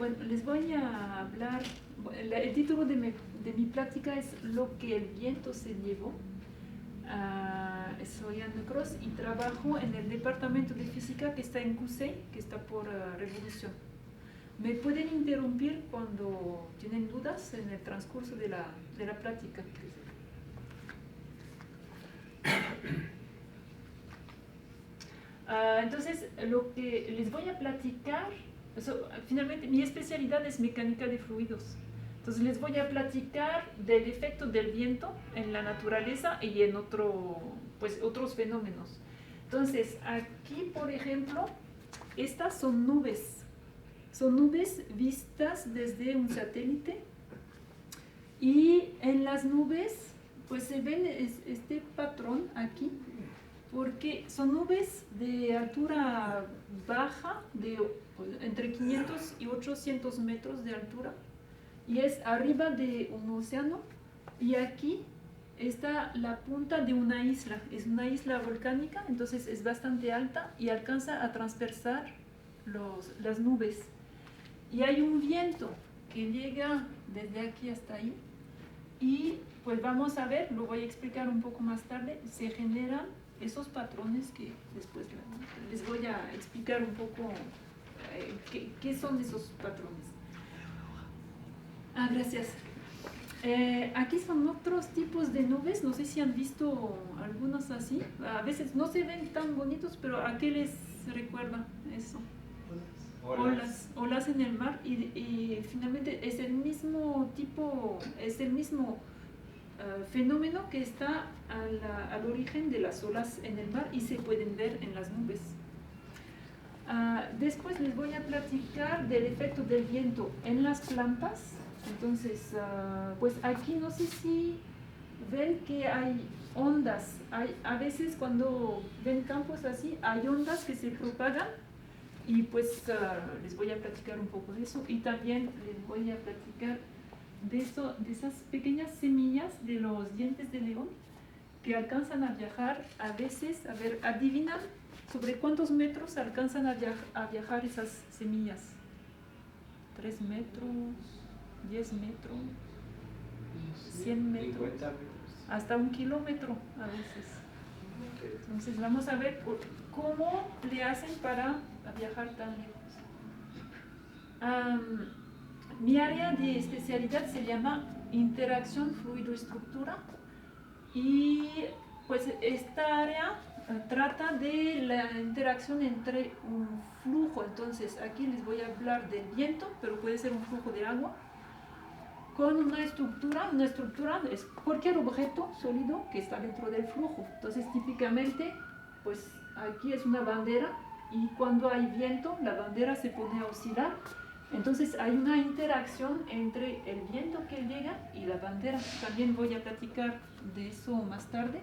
Bueno, les voy a hablar, el título de mi plática es Lo que el viento se llevó. Soy Anne Cross y trabajo en el departamento de física que está en CUSEI, que está por Revolución. Me pueden interrumpir cuando tienen dudas en el transcurso de la plática. Entonces, lo que les voy a platicar, finalmente mi especialidad es mecánica de fluidos. Entonces les voy a platicar del efecto del viento en la naturaleza y en otros fenómenos. Entonces, aquí, por ejemplo, estas son nubes. Son nubes vistas desde un satélite. Y en las nubes, pues se ven este patrón aquí, porque son nubes de altura baja, entre 500 y 800 metros de altura, y es arriba de un océano, y aquí está la punta de una isla, es una isla volcánica, entonces es bastante alta y alcanza a transversar las nubes. Y hay un viento que llega desde aquí hasta ahí, y pues vamos a ver, lo voy a explicar un poco más tarde, se generan esos patrones que después les voy a explicar un poco qué son esos patrones. Gracias. Aquí son otros tipos de nubes, no sé si han visto algunos así. A veces no se ven tan bonitos, pero ¿a qué les recuerda eso? Olas en el mar, y finalmente es el mismo tipo, es el mismo fenómeno que está al origen de las olas en el mar y se pueden ver en las nubes. Después les voy a platicar del efecto del viento en las plantas. Entonces, pues aquí no sé si ven que hay ondas. A veces cuando ven campos así, hay ondas que se propagan, y pues les voy a platicar un poco de eso, y también les voy a platicar de esas pequeñas semillas de los dientes de león que alcanzan a viajar a veces. A ver, adivinan sobre cuántos metros alcanzan a viajar esas semillas. 3 metros, 10 metros, 100 metros, 50 metros, hasta 1 kilómetro a veces. Entonces vamos a ver cómo le hacen para viajar tan lejos. Mi área de especialidad se llama interacción fluido-estructura, y pues esta área trata de la interacción entre un flujo. Entonces aquí les voy a hablar del viento, pero puede ser un flujo de agua, con una estructura. Una estructura es cualquier objeto sólido que está dentro del flujo. Entonces típicamente, pues aquí es una bandera, y cuando hay viento la bandera se pone a oscilar. Entonces hay una interacción entre el viento que llega y la bandera. También voy a platicar de eso más tarde.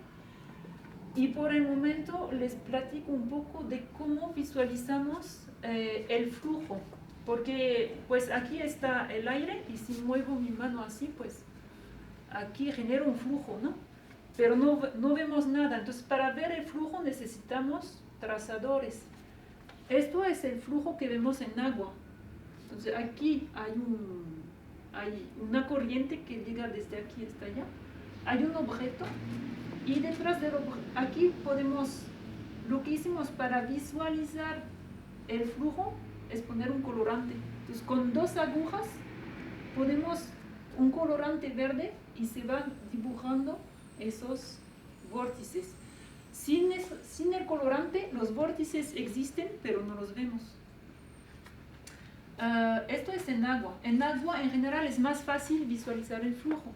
Y por el momento les platico un poco de cómo visualizamos el flujo. Porque pues aquí está el aire, y si muevo mi mano así, pues aquí genero un flujo, ¿no? Pero no vemos nada. Entonces, para ver el flujo necesitamos trazadores. Esto es el flujo que vemos en agua. Entonces aquí hay una corriente que llega desde aquí hasta allá. Hay un objeto, y detrás del objeto, aquí lo que hicimos para visualizar el flujo es poner un colorante. Entonces con 2 agujas ponemos un colorante verde y se van dibujando esos vórtices. Sin el colorante, los vórtices existen, pero no los vemos. Esto es en agua. En agua en general es más fácil visualizar el flujo.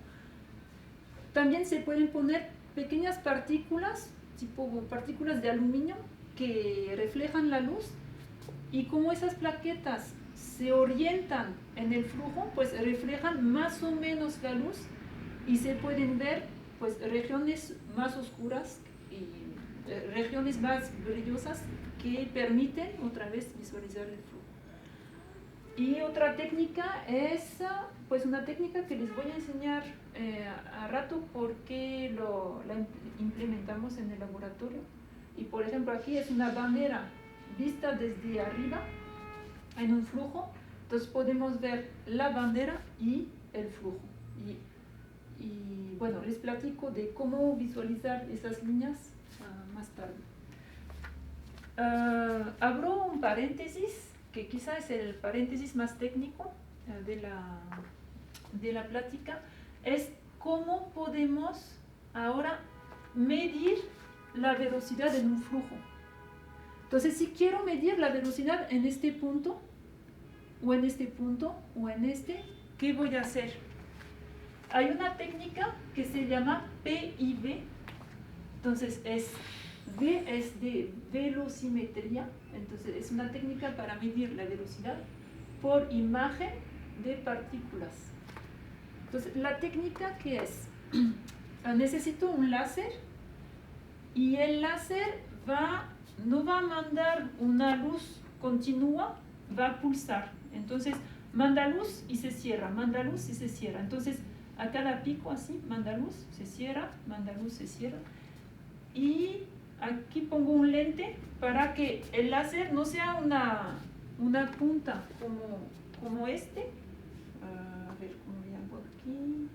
También se pueden poner pequeñas partículas, tipo partículas de aluminio, que reflejan la luz, y como esas plaquetas se orientan en el flujo, pues reflejan más o menos la luz, y se pueden ver pues regiones más oscuras y regiones más brillosas que permiten otra vez visualizar el flujo. Y otra técnica es pues una técnica que les voy a enseñar a rato, porque la implementamos en el laboratorio. Y por ejemplo aquí es una bandera vista desde arriba en un flujo, Entonces podemos ver la bandera y el flujo. Y bueno, les platico de cómo visualizar esas líneas más tarde. Abro un paréntesis, que quizá es el paréntesis más técnico de la plática, es cómo podemos ahora medir la velocidad en un flujo. Entonces, si quiero medir la velocidad en este punto, o en este punto, o en este, ¿qué voy a hacer? Hay una técnica que se llama PIV. Entonces, V es de velocimetría. Entonces, es una técnica para medir la velocidad por imagen de partículas. Entonces, la técnica, ¿qué es? Necesito un láser y el láser no va a mandar una luz continua, va a pulsar. Entonces, manda luz y se cierra, manda luz y se cierra. Entonces, a cada pico así, manda luz, se cierra, manda luz, se cierra. Y aquí pongo un lente para que el láser no sea una punta como este. A ver cómo le hago aquí.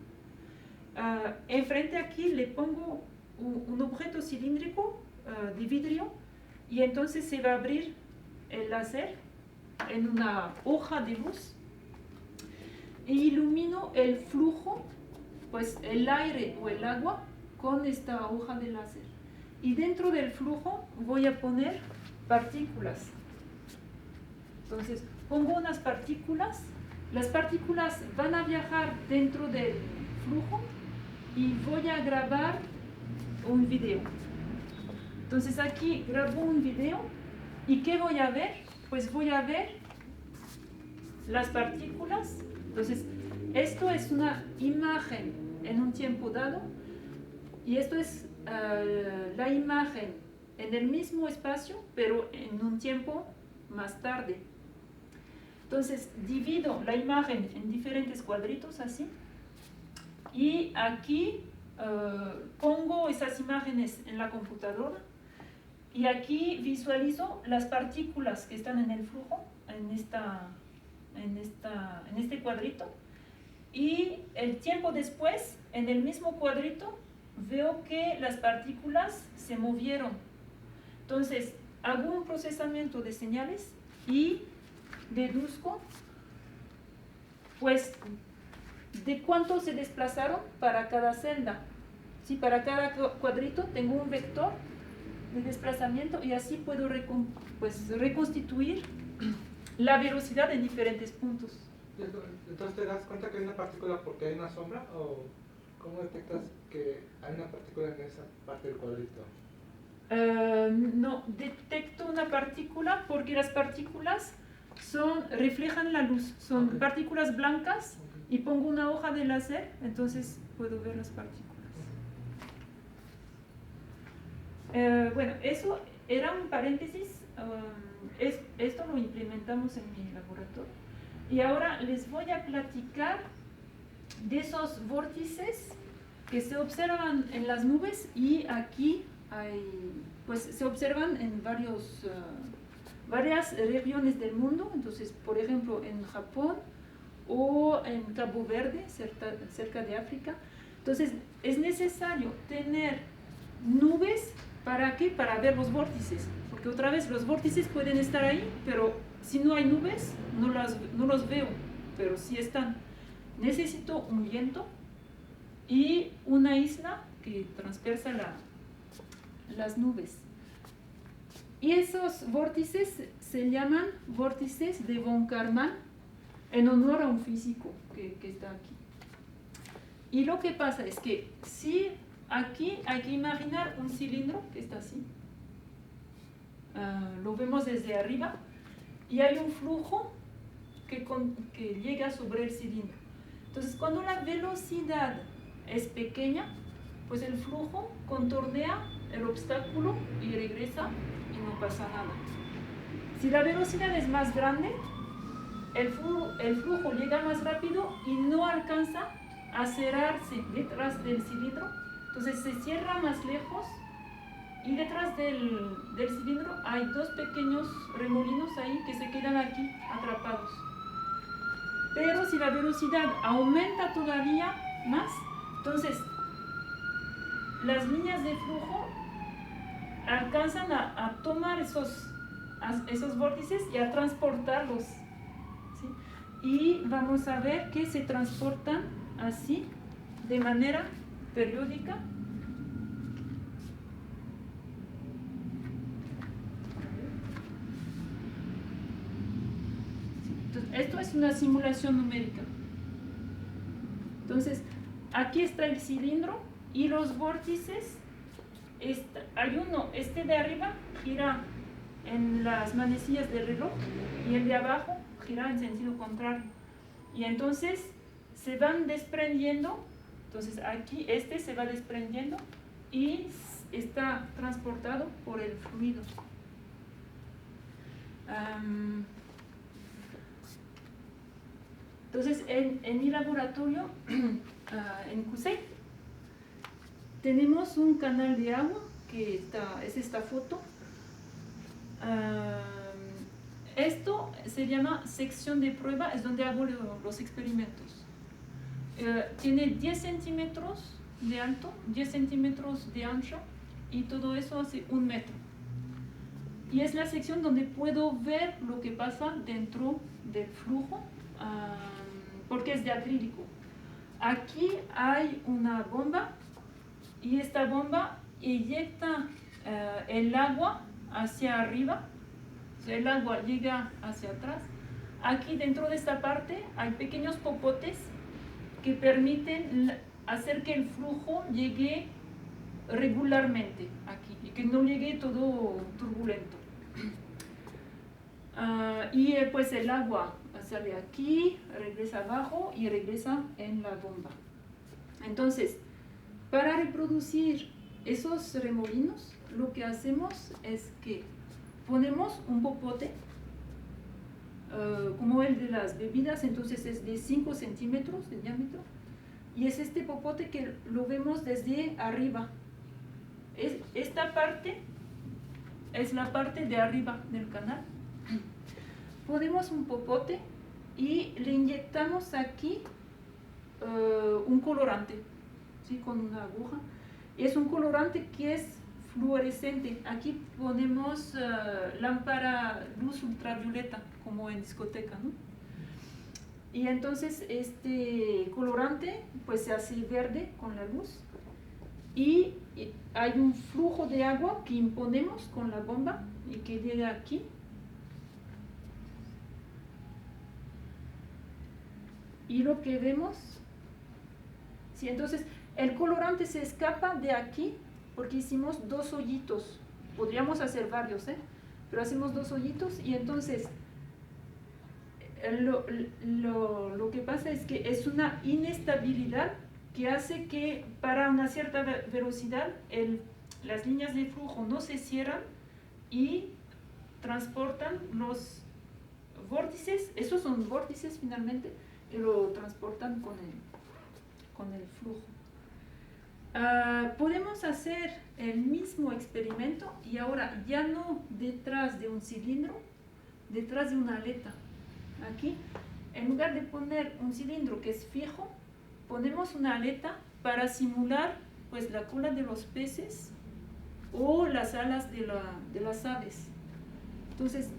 Enfrente aquí le pongo un objeto cilíndrico de vidrio y entonces se va a abrir el láser en una hoja de luz e ilumino el flujo, pues el aire o el agua con esta hoja de láser. Y dentro del flujo voy a poner partículas. Entonces pongo unas partículas, las partículas van a viajar dentro del flujo y voy a grabar un video. Entonces aquí grabo un video y ¿qué voy a ver? Pues voy a ver las partículas. Entonces esto es una imagen en un tiempo dado y esto es la imagen en el mismo espacio pero en un tiempo más tarde. Entonces divido la imagen en diferentes cuadritos así y aquí pongo esas imágenes en la computadora y aquí visualizo las partículas que están en el flujo, en este cuadrito, y el tiempo después, en el mismo cuadrito, veo que las partículas se movieron. Entonces, hago un procesamiento de señales y deduzco, pues, de cuánto se desplazaron para cada celda. Sí, para cada cuadrito tengo un vector de desplazamiento y así puedo reconstituir la velocidad en diferentes puntos. Entonces, ¿te das cuenta que hay una partícula porque hay una sombra? ¿O cómo detectas que hay una partícula en esa parte del cuadrito? No, detecto una partícula porque las partículas reflejan la luz, son partículas blancas y pongo una hoja de láser, entonces puedo ver las partículas. Bueno, eso era un paréntesis, esto lo implementamos en mi laboratorio y ahora les voy a platicar de esos vórtices que se observan en las nubes y aquí pues se observan en varias regiones del mundo. Entonces, por ejemplo, en Japón o en Cabo Verde, cerca de África. Entonces, es necesario tener nubes. ¿Para qué? Para ver los vórtices, porque otra vez los vórtices pueden estar ahí, pero si no hay nubes, no los veo, pero sí están. Necesito un viento y una isla que transpersa las nubes. Y esos vórtices se llaman vórtices de von Karman, en honor a un físico que está aquí. Y lo que pasa es que si aquí hay que imaginar un cilindro que está así. Lo vemos desde arriba y hay un flujo que llega sobre el cilindro. Entonces, cuando la velocidad es pequeña, pues el flujo contornea el obstáculo y regresa y no pasa nada. Si la velocidad es más grande, el flujo llega más rápido y no alcanza a cerrarse detrás del cilindro. Entonces se cierra más lejos y detrás del cilindro hay dos pequeños remolinos ahí que se quedan aquí atrapados. Pero si la velocidad aumenta todavía más, entonces las líneas de flujo alcanzan a tomar esos vórtices y a transportarlos, ¿sí? Y vamos a ver que se transportan así, de manera periódica. Entonces, esto es una simulación numérica. Entonces, aquí está el cilindro y los vórtices. Hay uno, este de arriba gira en las manecillas del reloj y el de abajo gira en sentido contrario. Y entonces se van desprendiendo. Entonces aquí este se va desprendiendo y está transportado por el fluido. Entonces en mi laboratorio, en CUSEI, tenemos un canal de agua, que es esta foto. Esto se llama sección de prueba, es donde hago los experimentos. Tiene 10 centímetros de alto, 10 centímetros de ancho y todo eso hace 1 metro. Y es la sección donde puedo ver lo que pasa dentro del flujo, porque es de acrílico. Aquí hay una bomba y esta bomba inyecta el agua hacia arriba, o sea, el agua llega hacia atrás. Aquí dentro de esta parte hay pequeños popotes que permiten hacer que el flujo llegue regularmente aquí y que no llegue todo turbulento. Y pues el agua sale aquí, regresa abajo y regresa en la bomba. Entonces, para reproducir esos remolinos, lo que hacemos es que ponemos un popote, como el de las bebidas, entonces es de 5 centímetros de diámetro, y es este popote que lo vemos desde arriba. Esta parte es la parte de arriba del canal. Ponemos un popote y le inyectamos aquí un colorante, ¿sí? Con una aguja. Es un colorante que es fluorescente. Aquí ponemos lámpara, luz ultravioleta, como en discoteca, ¿no? Y entonces este colorante pues se hace verde con la luz y hay un flujo de agua que imponemos con la bomba y que llega aquí. Y lo que vemos, sí, entonces el colorante se escapa de aquí porque hicimos 2 hoyitos. Podríamos hacer varios, pero hacemos 2 hoyitos y entonces lo que pasa es que es una inestabilidad que hace que para una cierta velocidad las líneas de flujo no se cierran y transportan los vórtices. Esos son vórtices finalmente, y lo transportan con el flujo. Podemos hacer el mismo experimento y ahora ya no detrás de un cilindro, detrás de una aleta. Aquí, en lugar de poner un cilindro que es fijo, ponemos una aleta para simular pues la cola de los peces o las alas de las aves. Entonces,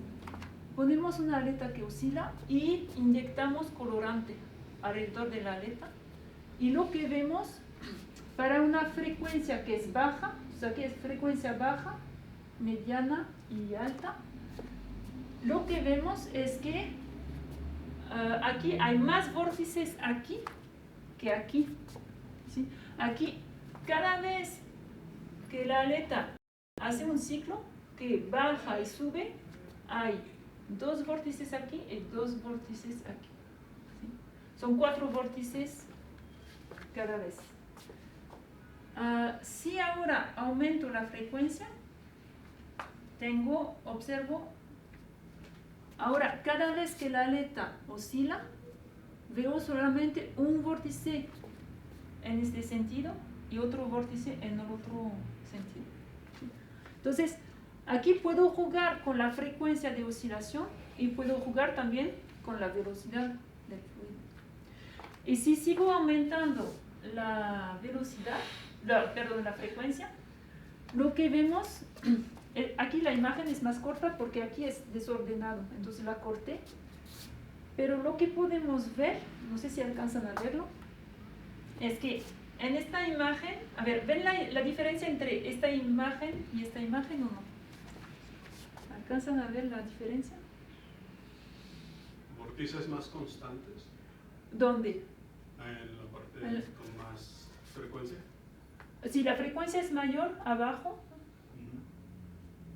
ponemos una aleta que oscila y inyectamos colorante alrededor de la aleta. Y lo que vemos, para una frecuencia que es baja, o sea que es frecuencia baja, mediana y alta, lo que vemos es que aquí hay más vórtices aquí que aquí, ¿sí? Aquí, cada vez que la aleta hace un ciclo que baja y sube, hay 2 vórtices aquí y 2 vórtices aquí, ¿sí? Son 4 vórtices cada vez. Si ahora aumento la frecuencia, observo, ahora cada vez que la aleta oscila, veo solamente un vórtice en este sentido y otro vórtice en el otro sentido. Entonces, aquí puedo jugar con la frecuencia de oscilación y puedo jugar también con la velocidad del fluido. Y si sigo aumentando la velocidad, perdón, la frecuencia, lo que vemos, aquí la imagen es más corta porque aquí es desordenado, entonces la corté. Pero lo que podemos ver, no sé si alcanzan a verlo, es que en esta imagen, a ver, ¿ven la diferencia entre esta imagen y esta imagen o no? ¿Alcanzan a ver la diferencia? ¿Vórtices más constantes? ¿Dónde? En la parte con más frecuencia. Si la frecuencia es mayor, abajo,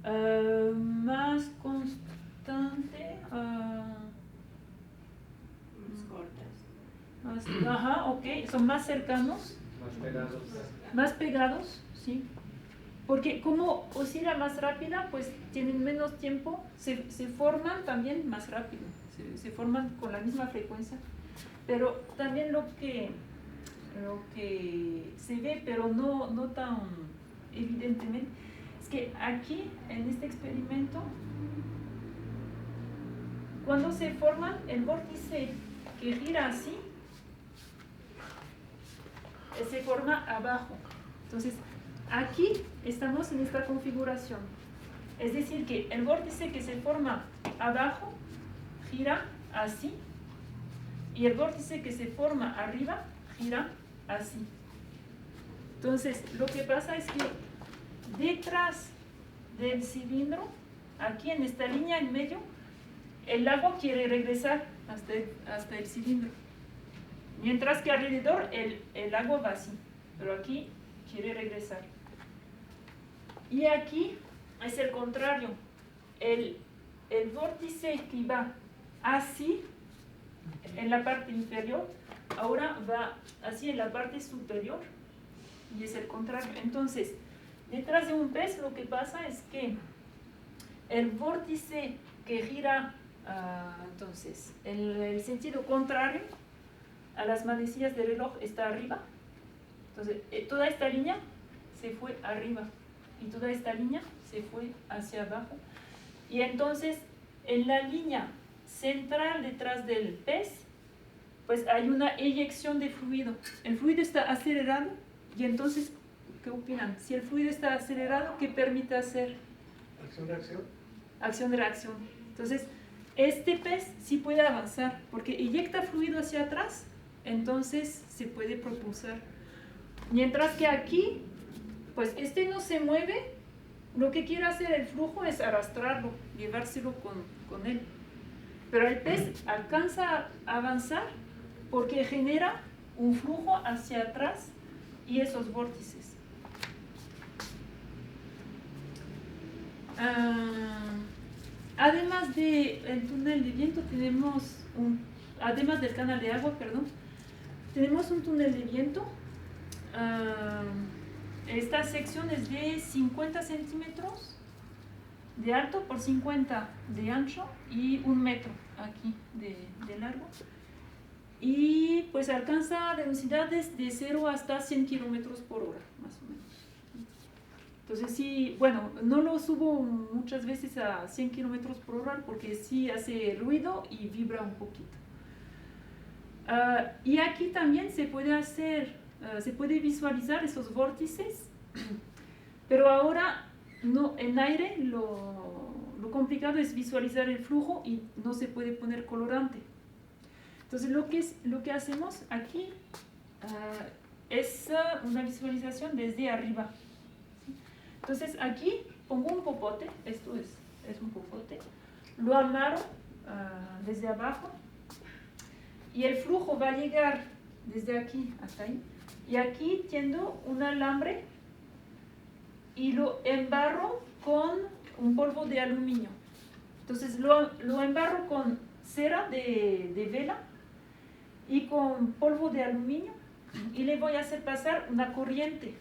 más constante, Más cortas. ajá, ok, son más cercanos, más pegados, sí. Porque como oscila más rápida, pues tienen menos tiempo, se forman también más rápido, se forman con la misma frecuencia. Pero también lo que se ve, pero no tan evidentemente, es que aquí, en este experimento, cuando se forma el vórtice que gira así, se forma abajo. Entonces, aquí estamos en esta configuración. Es decir, que el vórtice que se forma abajo gira así, y el vórtice que se forma arriba gira así. Entonces, lo que pasa es que detrás del cilindro, aquí en esta línea en medio, el agua quiere regresar hasta el cilindro. Mientras que alrededor el agua va así, pero aquí quiere regresar. Y aquí es el contrario. El vórtice que va así en la parte inferior, ahora va así en la parte superior, y es el contrario. Entonces, detrás de un pez lo que pasa es que el vórtice que gira entonces en el sentido contrario a las manecillas del reloj está arriba. Entonces, toda esta línea se fue arriba y toda esta línea se fue hacia abajo. Y entonces, en la línea central detrás del pez, pues hay una eyección de fluido. El fluido está acelerado y entonces, ¿qué opinan? Si el fluido está acelerado, ¿qué permite hacer? Acción-reacción. Acción-reacción. Entonces, este pez sí puede avanzar porque eyecta fluido hacia atrás, entonces se puede propulsar. Mientras que aquí, pues este no se mueve, lo que quiere hacer el flujo es arrastrarlo, llevárselo con él. Pero el pez alcanza a avanzar porque genera un flujo hacia atrás y esos vórtices. Además del túnel de viento tenemos además del canal de agua, perdón, tenemos un túnel de viento. Esta sección es de 50 centímetros de alto por 50 de ancho y 1 metro aquí de largo. Y pues alcanza velocidades de 0 hasta 100 kilómetros por hora, más o menos. Entonces sí, bueno, no lo subo muchas veces a 100 kilómetros por hora porque sí hace ruido y vibra un poquito. Y aquí también se puede visualizar esos vórtices, pero ahora no, en aire lo complicado es visualizar el flujo y no se puede poner colorante. Entonces lo que hacemos aquí es una visualización desde arriba. Entonces aquí pongo un popote, esto es un popote, lo amarro desde abajo y el flujo va a llegar desde aquí hasta ahí. Y aquí tiendo un alambre y lo embarro con un polvo de aluminio. Entonces lo embarro con cera de vela y con polvo de aluminio y le voy a hacer pasar una corriente.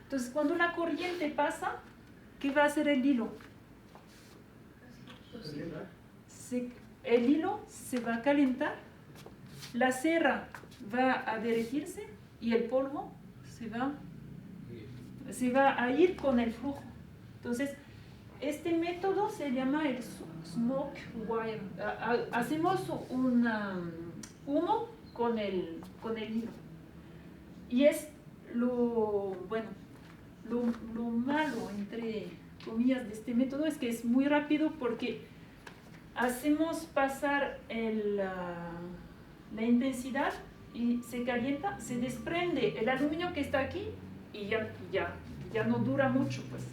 Entonces cuando la corriente pasa, ¿qué va a hacer el hilo? El hilo se va a calentar, la cera va a derretirse y el polvo se va a ir con el flujo. Entonces, este método se llama el smoke wire. Hacemos un humo con el hilo. Y es bueno, lo malo, entre comillas, de este método es que es muy rápido porque hacemos pasar la intensidad y se calienta, se desprende el aluminio que está aquí y ya no dura mucho, pues.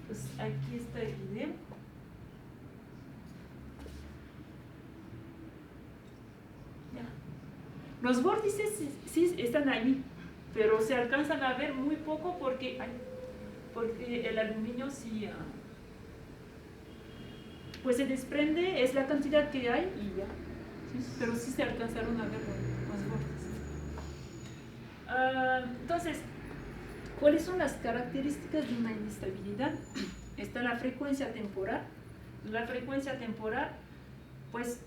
Pues aquí está el video. Ya. Los vórtices sí están ahí, pero se alcanzan a ver muy poco porque el aluminio sí, pues se desprende, es la cantidad que hay y ya. ¿Sí? Pero sí se alcanzaron a ver los vórtices. Entonces, ¿cuáles son las características de una inestabilidad? Está la frecuencia temporal. La frecuencia temporal, pues,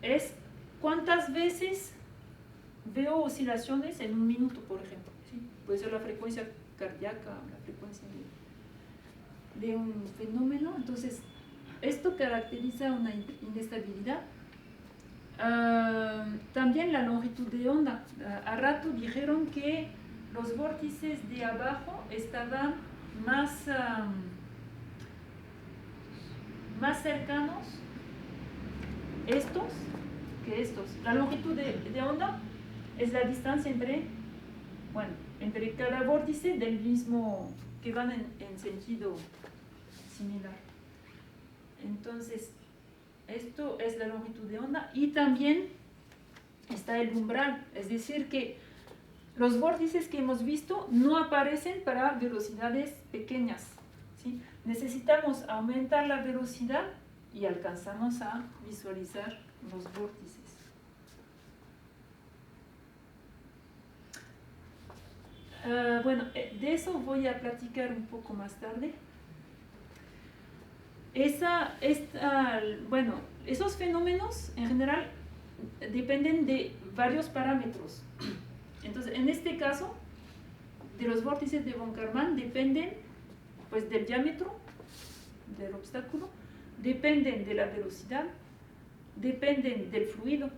es cuántas veces veo oscilaciones en un minuto, por ejemplo. ¿Sí? Puede ser la frecuencia cardíaca, la frecuencia de un fenómeno. Entonces, esto caracteriza una inestabilidad. También la longitud de onda. A rato dijeron que los vórtices de abajo estaban más cercanos estos que estos. La longitud de onda es la distancia entre cada vórtice del mismo, que van en sentido similar. Entonces, esto es la longitud de onda y también está el umbral, es decir que los vórtices que hemos visto no aparecen para velocidades pequeñas, ¿sí? Necesitamos aumentar la velocidad y alcanzamos a visualizar los vórtices. De eso voy a platicar un poco más tarde. Esos fenómenos en general dependen de varios parámetros. Entonces, en este caso, de los vórtices de von Karman dependen pues, del diámetro del obstáculo, dependen de la velocidad, dependen del fluido,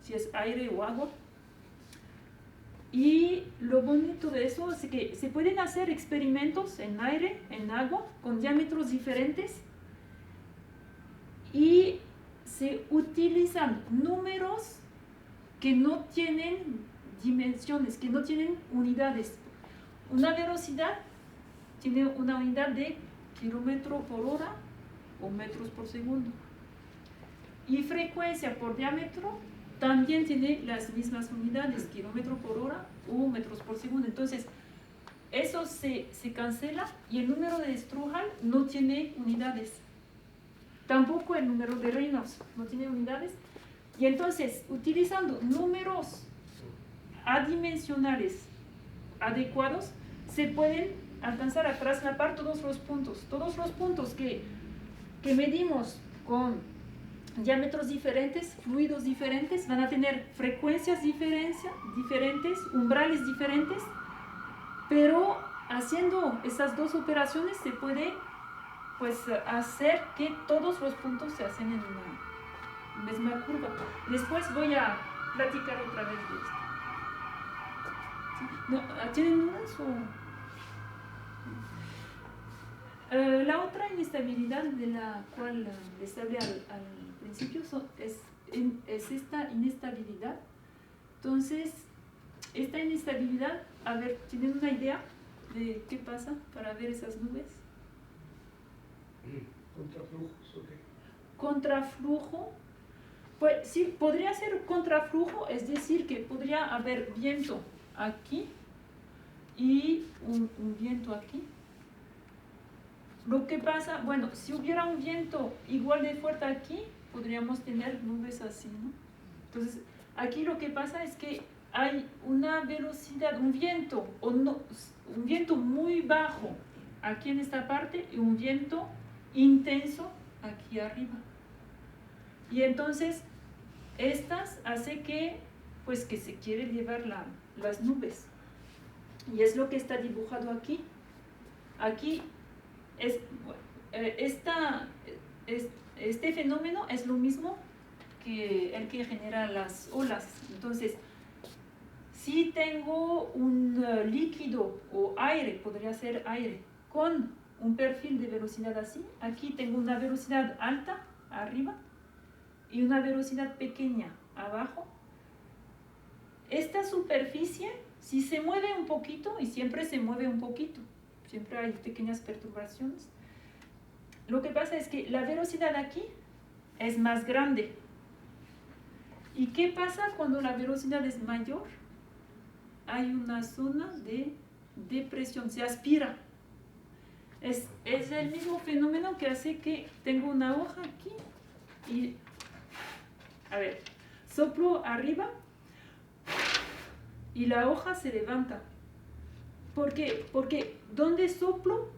si es aire o agua. Y lo bonito de eso es que se pueden hacer experimentos en aire, en agua, con diámetros diferentes y se utilizan números que no tienen dimensiones, que no tienen unidades. Una velocidad tiene una unidad de kilómetro por hora o metros por segundo. Y frecuencia por diámetro también tiene las mismas unidades, kilómetro por hora o metros por segundo. Entonces, eso se cancela y el número de Strouhal no tiene unidades. Tampoco el número de Reynolds no tiene unidades. Y entonces, utilizando números adimensionales adecuados, se pueden alcanzar a traslapar todos los puntos. Todos los puntos que medimos con diámetros diferentes, fluidos diferentes, van a tener frecuencias diferentes, umbrales diferentes, pero haciendo estas dos operaciones se puede pues, hacer que todos los puntos se hacen en una misma curva. Después voy a platicar otra vez de esto. ¿Sí? ¿No? ¿Tienen dudas o...? La otra inestabilidad de la cual les hablé al principio es esta inestabilidad. Entonces, esta inestabilidad, a ver, ¿tienen una idea de qué pasa para ver esas nubes? ¿Contraflujos o qué? Contraflujo, pues sí, podría ser contraflujo, es decir, que podría haber viento aquí y un viento aquí. Lo que pasa, bueno, si hubiera un viento igual de fuerte aquí, podríamos tener nubes así, ¿no? Entonces, aquí lo que pasa es que hay una velocidad, un viento muy bajo aquí en esta parte y un viento intenso aquí arriba. Y entonces, estas hace que se quiere llevar las nubes. Y es lo que está dibujado aquí. Aquí este fenómeno es lo mismo que el que genera las olas. Entonces, si tengo un líquido o aire, podría ser aire, con un perfil de velocidad así, aquí tengo una velocidad alta arriba y una velocidad pequeña abajo. Esta superficie, si se mueve un poquito, y siempre se mueve un poquito, siempre hay pequeñas perturbaciones, lo que pasa es que la velocidad aquí es más grande. ¿Y qué pasa cuando la velocidad es mayor? Hay una zona de depresión, se aspira. Es el mismo fenómeno que hace que tengo una hoja aquí y, a ver, soplo arriba y la hoja se levanta. ¿Por qué? Porque donde soplo,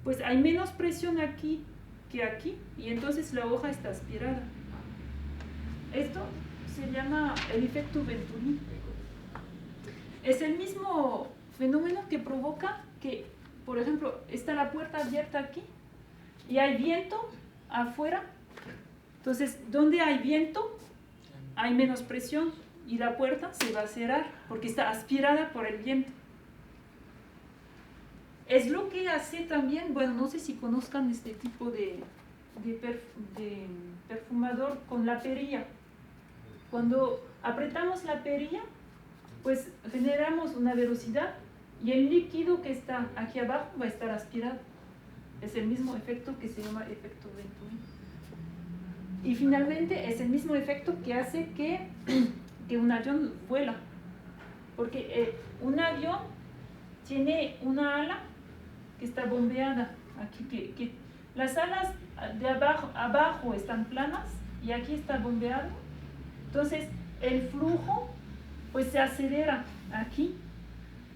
pues hay menos presión aquí que aquí y entonces la hoja está aspirada. Esto se llama el efecto Venturi. Es el mismo fenómeno que provoca que, por ejemplo, está la puerta abierta aquí y hay viento afuera. Entonces, donde hay viento, hay menos presión y la puerta se va a cerrar porque está aspirada por el viento. Es lo que hace también, bueno, no sé si conozcan este tipo de perfumador con la perilla. Cuando apretamos la perilla, pues generamos una velocidad y el líquido que está aquí abajo va a estar aspirado. Es el mismo efecto que se llama efecto Venturi. Y finalmente es el mismo efecto que hace que un avión vuela. Porque un avión tiene una ala que está bombeada. Aquí que las alas de abajo están planas y aquí está bombeado. Entonces el flujo pues se acelera aquí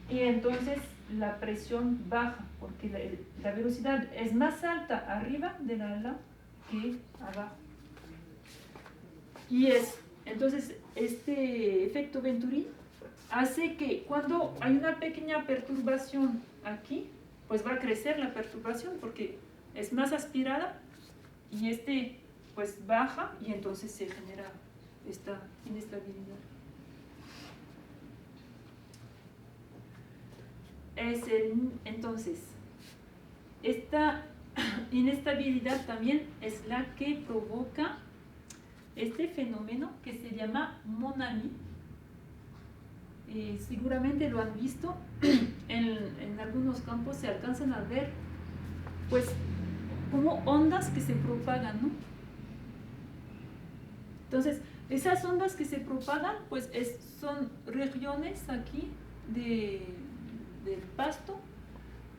y entonces la presión baja porque la velocidad es más alta arriba del ala que abajo. Y entonces este efecto Venturi hace que cuando hay una pequeña perturbación aquí, pues va a crecer la perturbación porque es más aspirada y pues baja y entonces se genera esta inestabilidad. Entonces, esta inestabilidad también es la que provoca este fenómeno que se llama Monami. Seguramente lo han visto, en algunos campos se alcanzan a ver pues como ondas que se propagan, ¿no? Entonces, esas ondas que se propagan pues son regiones aquí del pasto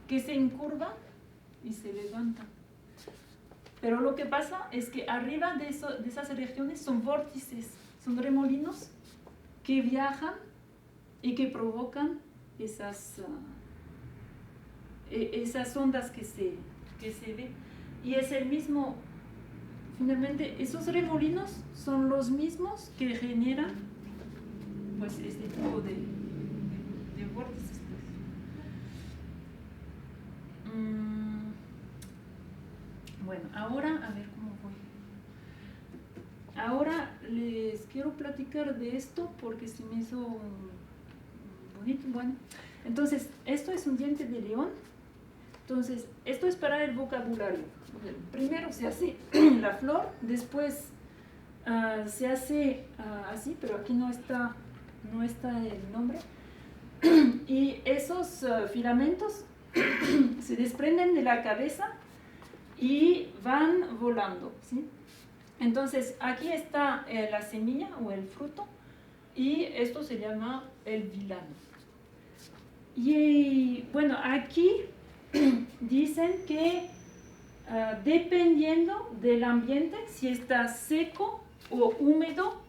que se encurvan y se levantan. Pero lo que pasa es que arriba de esas regiones son vórtices, son remolinos que viajan y que provocan esas ondas que se ven. Y es el mismo, finalmente, esos remolinos son los mismos que generan pues este tipo de vórtices. Bueno, ahora a ver cómo voy. Ahora les quiero platicar de esto porque se me hizo bonito. Bueno, entonces esto es un diente de león. Entonces esto es para el vocabulario. Primero se hace la flor, después se hace así, pero aquí no está el nombre. Y esos filamentos se desprenden de la cabeza y van volando, ¿sí? Entonces aquí está la semilla o el fruto y esto se llama el vilano. Y bueno, aquí dicen que dependiendo del ambiente, si está seco o húmedo,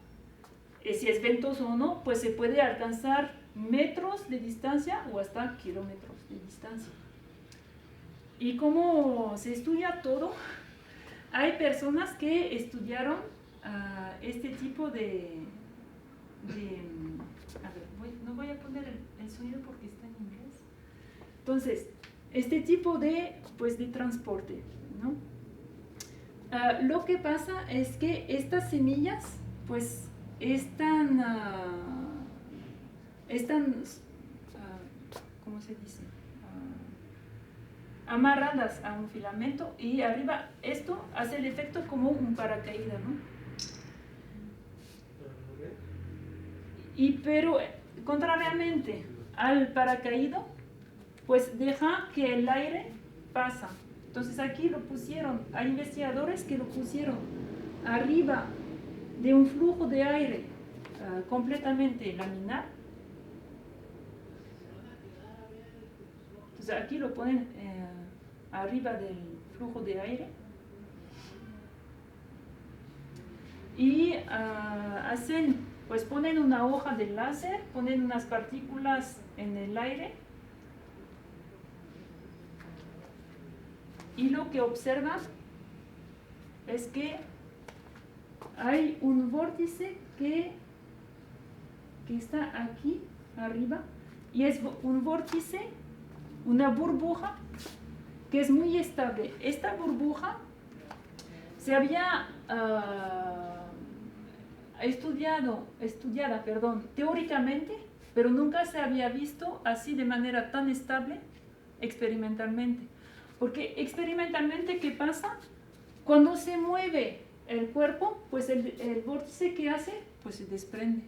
si es ventoso o no, pues se puede alcanzar metros de distancia o hasta kilómetros de distancia. Y como se estudia todo, hay personas que estudiaron este tipo de a ver, no voy a poner el sonido porque está en inglés. Entonces, este tipo de transporte, ¿no? Lo que pasa es que estas semillas pues están están, ¿cómo se dice? Amarradas a un filamento y arriba esto hace el efecto como un paracaídas, ¿no? Pero contrariamente al paracaídas, pues deja que el aire pasa. Entonces aquí lo pusieron, hay investigadores que lo pusieron arriba de un flujo de aire completamente laminar. Entonces aquí lo ponen arriba del flujo de aire y pues ponen una hoja de láser, ponen unas partículas en el aire y lo que observan es que hay un vórtice que está aquí arriba y es un vórtice, una burbuja que es muy estable. Esta burbuja se había estudiada teóricamente, pero nunca se había visto así de manera tan estable experimentalmente. Porque experimentalmente, ¿qué pasa? Cuando se mueve el cuerpo, pues el vórtice que hace, pues se desprende.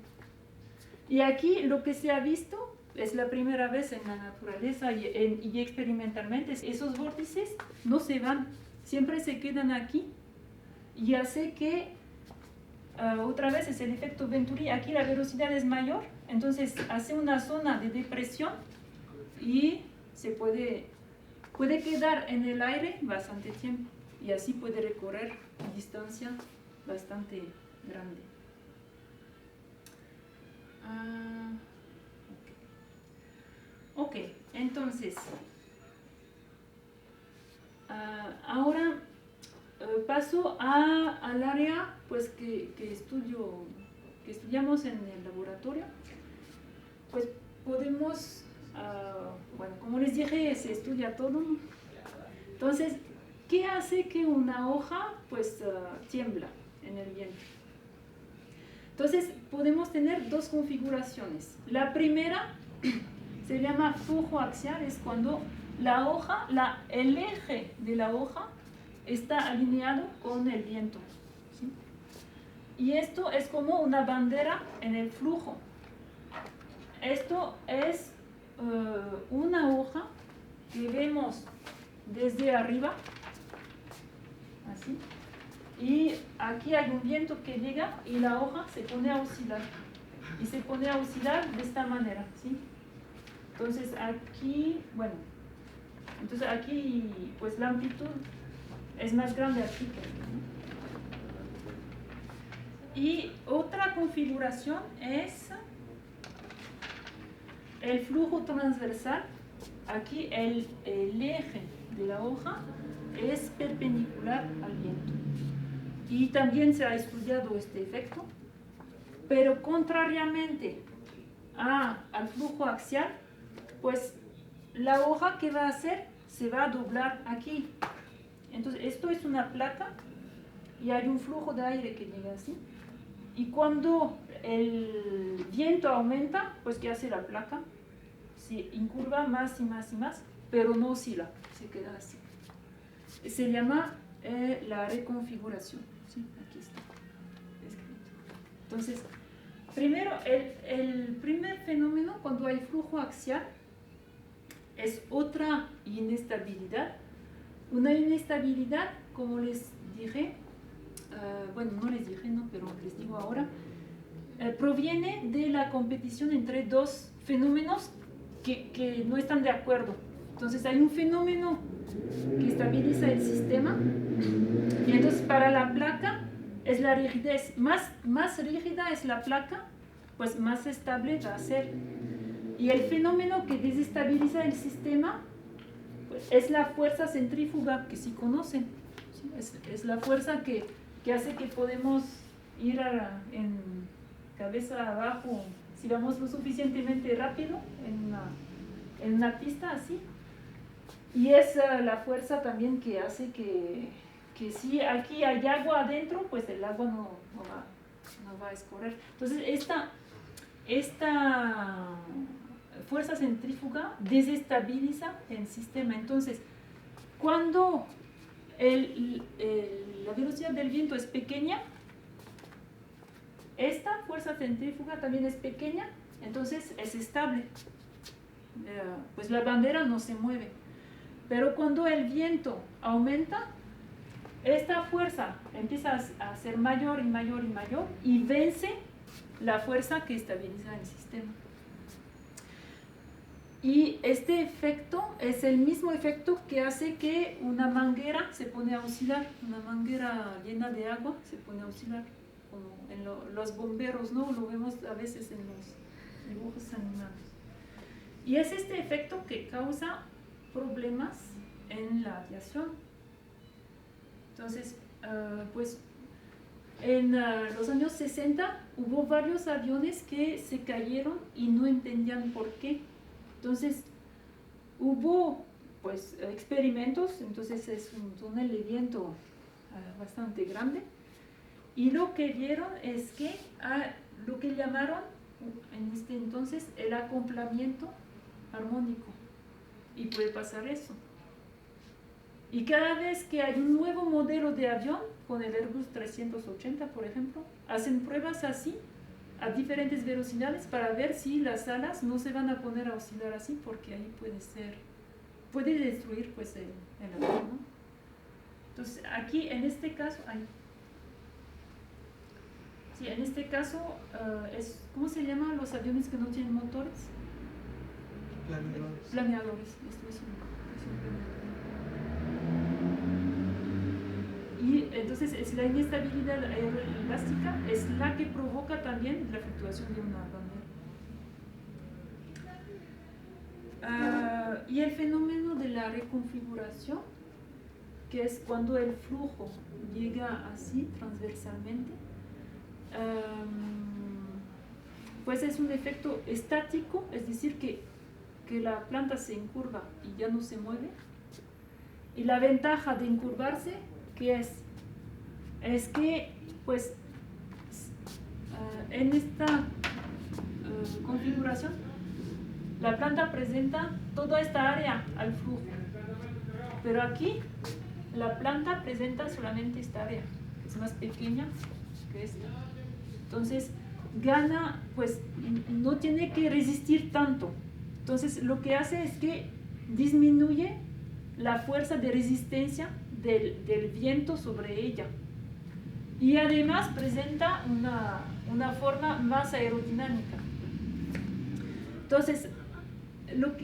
Y aquí lo que se ha visto es la primera vez en la naturaleza y experimentalmente, esos vórtices no se van, siempre se quedan aquí y hace que otra vez es el efecto Venturi. Aquí la velocidad es mayor, entonces hace una zona de depresión y se puede quedar en el aire bastante tiempo y así puede recorrer distancia bastante grande. Ok, entonces ahora paso al área pues que estudiamos en el laboratorio. Pues podemos, bueno, como les dije, se estudia todo. Entonces, ¿qué hace que una hoja pues tiembla en el viento? Entonces, podemos tener dos configuraciones. La primera se llama flujo axial, es cuando la hoja, el eje de la hoja está alineado con el viento, ¿sí? Y esto es como una bandera en el flujo. Esto es una hoja que vemos desde arriba, así. Y aquí hay un viento que llega y la hoja se pone a oscilar. Y se pone a oscilar de esta manera, ¿sí? Entonces aquí, bueno, entonces aquí pues la amplitud es más grande aquí que aquí, ¿no? Y otra configuración es el flujo transversal. Aquí el eje de la hoja es perpendicular al viento. Y también se ha estudiado este efecto, pero contrariamente al flujo axial, pues la hoja que va a hacer se va a doblar aquí. Entonces esto es una placa y hay un flujo de aire que llega así. Y cuando el viento aumenta, pues ¿qué hace la placa? Se incurva más y más y más, pero no oscila, se queda así. Se llama la reconfiguración. ¿Sí? Aquí está escrito. Entonces, primero, el primer fenómeno cuando hay flujo axial es otra inestabilidad. Una inestabilidad, como les dije, bueno, no les dije, no, pero les digo ahora, proviene de la competición entre dos fenómenos que no están de acuerdo. Entonces hay un fenómeno que estabiliza el sistema y entonces para la placa es la rigidez. Más rígida es la placa, pues más estable va a ser. Y el fenómeno que desestabiliza el sistema pues, es la fuerza centrífuga que sí conocen. ¿Sí? Es la fuerza que hace que podemos ir en cabeza abajo si vamos lo suficientemente rápido en una pista así. Y es la fuerza también que hace que si aquí hay agua adentro, pues el agua no va a escorrer. Entonces esta fuerza centrífuga desestabiliza el sistema. Entonces, cuando la velocidad del viento es pequeña, esta fuerza centrífuga también es pequeña, entonces es estable. Pues la bandera no se mueve. Pero cuando el viento aumenta, esta fuerza empieza a ser mayor y mayor y mayor y vence la fuerza que estabiliza el sistema. Y este efecto es el mismo efecto que hace que una manguera se pone a oscilar, una manguera llena de agua se pone a oscilar, como en los bomberos, ¿no? Lo vemos a veces en los dibujos animados. Y es este efecto que causa problemas en la aviación. Entonces, pues en los años 60 hubo varios aviones que se cayeron y no entendían por qué. Entonces, hubo pues experimentos, entonces es un túnel de viento bastante grande, y lo que vieron es que lo que llamaron en este entonces el acoplamiento armónico, y puede pasar eso. Y cada vez que hay un nuevo modelo de avión, con el Airbus 380 por ejemplo, hacen pruebas así, a diferentes velocidades, para ver si las alas no se van a poner a oscilar así, porque ahí puede destruir pues el avión, ¿no? Entonces aquí en este caso, en este caso ¿cómo se llaman los aviones que no tienen motores? Planeadores. Planeadores, esto es un planeador. Y entonces es la inestabilidad aeroelástica es la que provoca también la fluctuación de una bandera. Y el fenómeno de la reconfiguración, que es cuando el flujo llega así transversalmente, pues es un efecto estático, es decir, que la planta se encurva y ya no se mueve. Y la ventaja de encurvarse, ¿qué es? Es que, pues, en esta configuración, la planta presenta toda esta área al flujo. Pero aquí, la planta presenta solamente esta área, que es más pequeña que esta. Entonces, gana, pues, no tiene que resistir tanto. Entonces, lo que hace es que disminuye la fuerza de resistencia del viento sobre ella. Y además presenta una forma más aerodinámica. Entonces, lo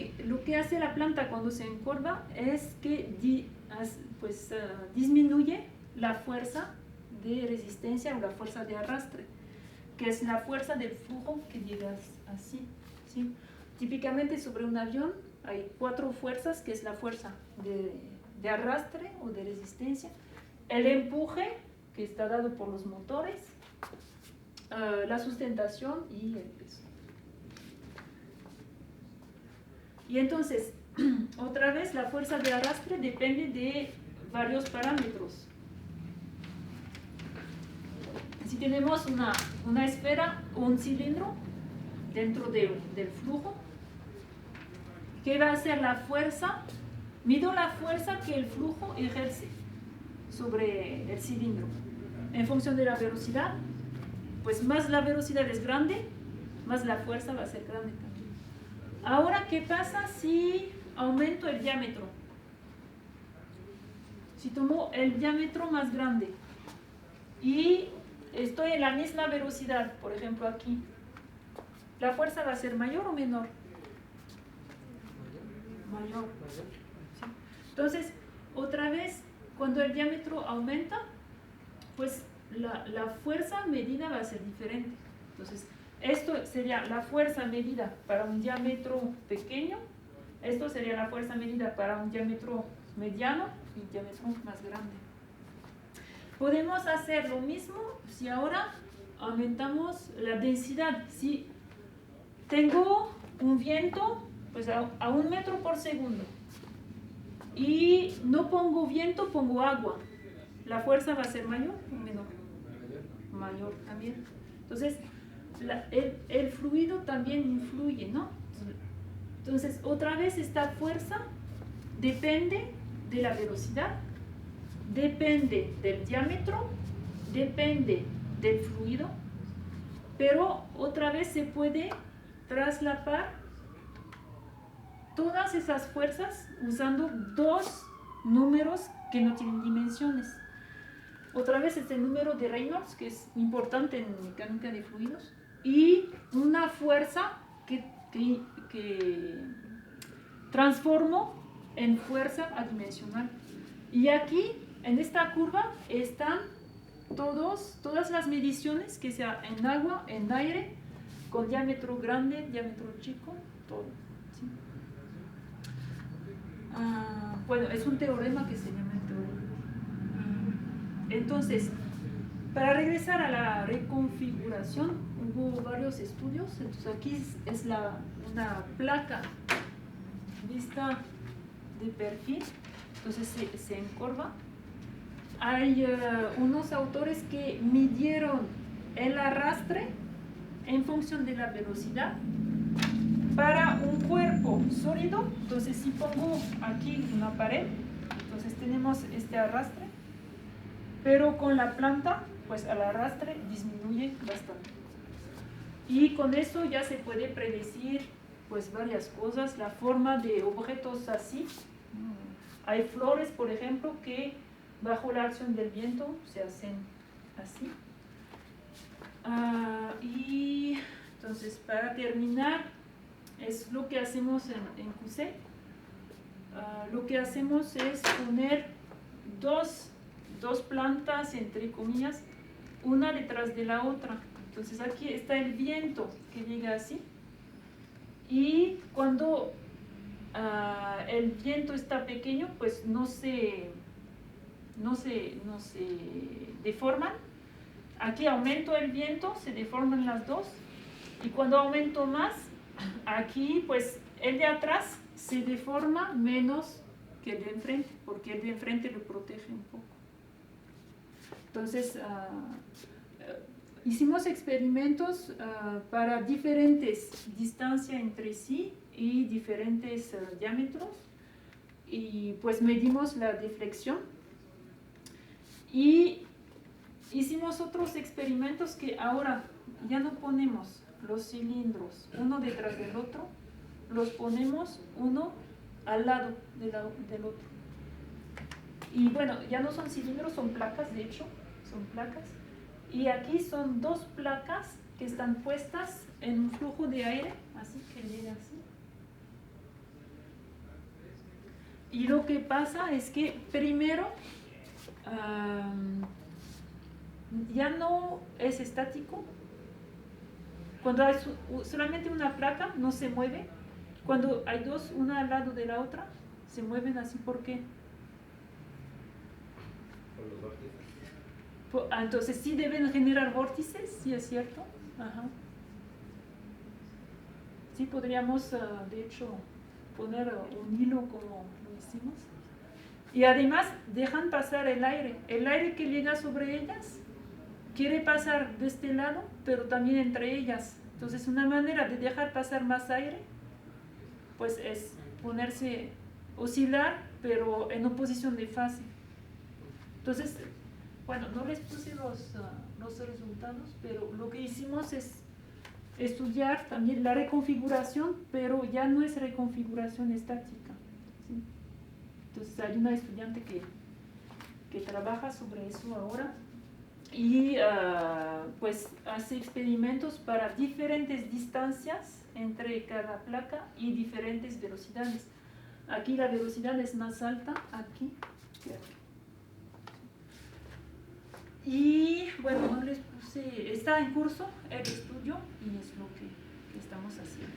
que hace la planta cuando se encorva es que disminuye la fuerza de resistencia o la fuerza de arrastre, que es la fuerza del flujo que llega así, ¿sí? Típicamente sobre un avión hay 4 fuerzas, que es la fuerza de arrastre o de resistencia, el empuje, que está dado por los motores, la sustentación y el peso. Y entonces, otra vez, la fuerza de arrastre depende de varios parámetros. Si tenemos una esfera o un cilindro dentro del flujo, ¿qué va a hacer la fuerza? Mido la fuerza que el flujo ejerce sobre el cilindro. En función de la velocidad, pues más la velocidad es grande, más la fuerza va a ser grande también. Ahora, ¿qué pasa si aumento el diámetro? Si tomo el diámetro más grande y estoy en la misma velocidad, por ejemplo aquí, ¿la fuerza va a ser mayor o menor? Mayor. ¿Sí? Entonces, otra vez, cuando el diámetro aumenta, pues la fuerza medida va a ser diferente. Entonces, esto sería la fuerza medida para un diámetro pequeño, esto sería la fuerza medida para un diámetro mediano y diámetro más grande. Podemos hacer lo mismo si ahora aumentamos la densidad. Si tengo un viento pues a 1 metro por segundo y no pongo viento, pongo agua, ¿la fuerza va a ser mayor o menor? Mayor también. Entonces, el fluido también influye, ¿no? Entonces, otra vez esta fuerza depende de la velocidad, depende del diámetro, depende del fluido, pero otra vez se puede traslapar todas esas fuerzas usando dos números que no tienen dimensiones. Otra vez es el número de Reynolds, que es importante en mecánica de fluidos, y una fuerza que transformo en fuerza adimensional. Y aquí, en esta curva, están todas las mediciones, que sea en agua, en aire, con diámetro grande, diámetro chico, todo. ¿Sí? Bueno, es un teorema que se llama el teorema. Entonces, para regresar a la reconfiguración, hubo varios estudios. Entonces aquí es una placa vista de perfil, entonces se encorva. Hay unos autores que midieron el arrastre en función de la velocidad para un cuerpo sólido. Entonces si pongo aquí una pared, entonces tenemos este arrastre, pero con la planta, pues el arrastre disminuye bastante. Y con eso ya se puede predecir pues varias cosas, la forma de objetos así. Hay flores, por ejemplo, que bajo la acción del viento se hacen así. Y entonces, para terminar, es lo que hacemos en QC. Lo que hacemos es poner dos plantas, entre comillas, una detrás de la otra. Entonces aquí está el viento que llega así, y cuando el viento está pequeño, pues no se deforman. Aquí aumento el viento, se deforman las dos, y cuando aumento más, aquí pues el de atrás se deforma menos que el de enfrente, porque el de enfrente lo protege un poco. Entonces, hicimos experimentos para diferentes distancias entre sí y diferentes diámetros, y pues medimos la deflexión. Y hicimos otros experimentos que ahora ya no ponemos los cilindros uno detrás del otro, los ponemos uno al lado del otro. Y bueno, ya no son cilindros, son placas, de hecho, son placas. Y aquí son dos placas que están puestas en un flujo de aire, así que llega así. Y lo que pasa es que primero ya no es estático. Cuando hay solamente una placa, no se mueve. Cuando hay dos, una al lado de la otra, se mueven así. ¿Por qué? Por los vórtices. Entonces sí deben generar vórtices, sí es cierto. Ajá. Sí podríamos, de hecho, poner un hilo como lo hicimos. Y además dejan pasar el aire. El aire que llega sobre ellas quiere pasar de este lado, pero también entre ellas. Entonces una manera de dejar pasar más aire, pues es ponerse, oscilar, pero en oposición de fase. Entonces, bueno, no les puse los resultados, pero lo que hicimos es estudiar también la reconfiguración, pero ya no es reconfiguración estática, ¿sí? Entonces hay una estudiante que trabaja sobre eso ahora, y pues hace experimentos para diferentes distancias entre cada placa y diferentes velocidades. Aquí la velocidad es más alta, aquí que aquí. Y bueno, no les puse, está en curso el estudio y es lo que estamos haciendo.